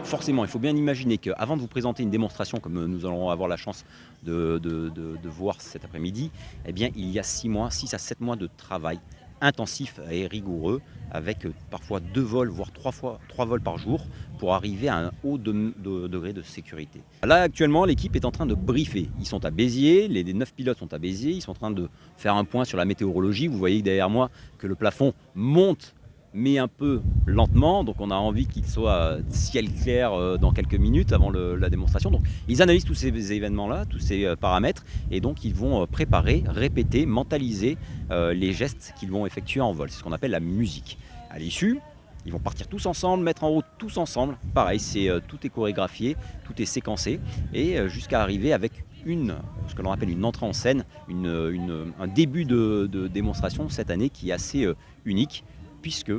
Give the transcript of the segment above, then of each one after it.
forcément, il faut bien imaginer qu'avant de vous présenter une démonstration comme nous allons avoir la chance de voir cet après-midi, eh bien, il y a 6 mois, 6 à 7 mois de travail intensif et rigoureux avec parfois 2 vols, voire 3 vols par jour pour arriver à un haut degré de sécurité. Là, actuellement, l'équipe est en train de briefer. Ils sont à Béziers, les 9 pilotes sont à Béziers, ils sont en train de faire un point sur la météorologie. Vous voyez derrière moi que le plafond monte mais un peu lentement, donc on a envie qu'il soit ciel clair dans quelques minutes avant la démonstration. Donc ils analysent tous ces événements-là, tous ces paramètres, et donc ils vont préparer, répéter, mentaliser les gestes qu'ils vont effectuer en vol. C'est ce qu'on appelle la musique. À l'issue, ils vont partir tous ensemble, mettre en route tous ensemble. Pareil, tout est chorégraphié, tout est séquencé, et jusqu'à arriver avec ce que l'on appelle une entrée en scène, un début de démonstration cette année qui est assez unique, puisque,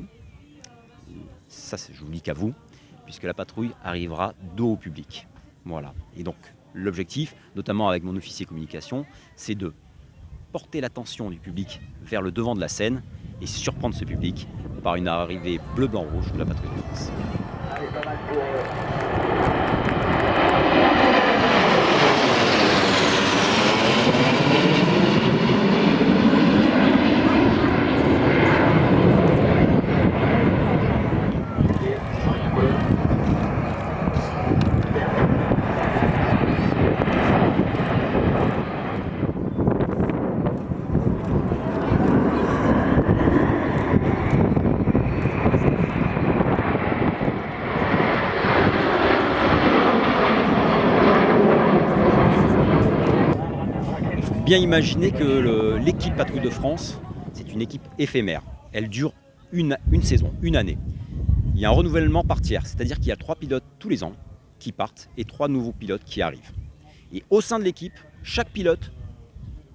ça je vous le dis qu'à vous, puisque la patrouille arrivera dos au public. Voilà. Et donc l'objectif, notamment avec mon officier communication, c'est de porter l'attention du public vers le devant de la scène et surprendre ce public par une arrivée bleu-blanc-rouge de la patrouille de France. Allez, pas mal pour... Bien imaginer que l'équipe Patrouille de France, c'est une équipe éphémère. Elle dure une saison, une année. Il y a un renouvellement par tiers, c'est-à-dire qu'il y a 3 pilotes tous les ans qui partent et 3 nouveaux pilotes qui arrivent. Et au sein de l'équipe, chaque pilote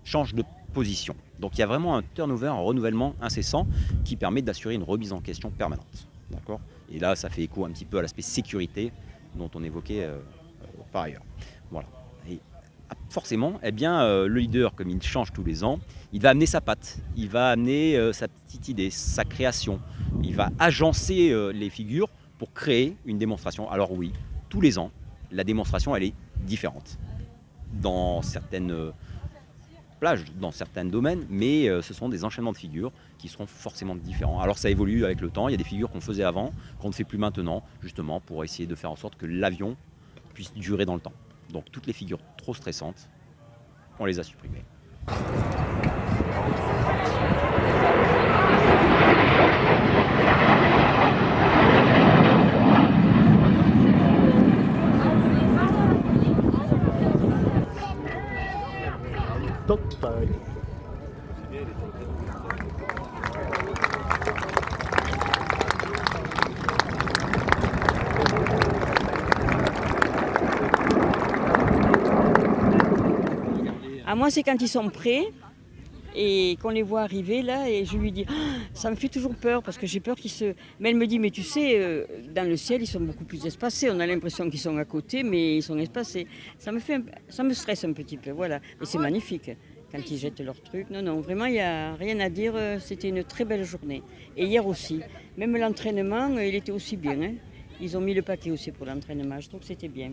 change de position. Donc il y a vraiment un turnover, un renouvellement incessant qui permet d'assurer une remise en question permanente. D'accord ? Et là, ça fait écho un petit peu à l'aspect sécurité dont on évoquait par ailleurs. Voilà. Et forcément, eh bien, le leader, comme il change tous les ans, il va amener sa patte, il va amener sa petite idée, sa création. Il va agencer les figures pour créer une démonstration. Alors oui, tous les ans, la démonstration, elle est différente. Dans certaines plages, dans certains domaines, mais ce sont des enchaînements de figures qui seront forcément différents. Alors ça évolue avec le temps, il y a des figures qu'on faisait avant, qu'on ne fait plus maintenant, justement pour essayer de faire en sorte que l'avion puisse durer dans le temps. Donc toutes les figures trop stressantes, on les a supprimées. Ah, moi, c'est quand ils sont prêts et qu'on les voit arriver là, et je lui dis, ah, ça me fait toujours peur parce que j'ai peur qu'ils se... Mais elle me dit, mais tu sais, dans le ciel, ils sont beaucoup plus espacés. On a l'impression qu'ils sont à côté, mais ils sont espacés. Ça me stresse un petit peu, voilà. Et c'est magnifique quand ils jettent leurs trucs. Non, non, vraiment, il n'y a rien à dire. C'était une très belle journée. Et hier aussi. Même l'entraînement, il était aussi bien. Hein. Ils ont mis le paquet aussi pour l'entraînement. Je trouve que c'était bien.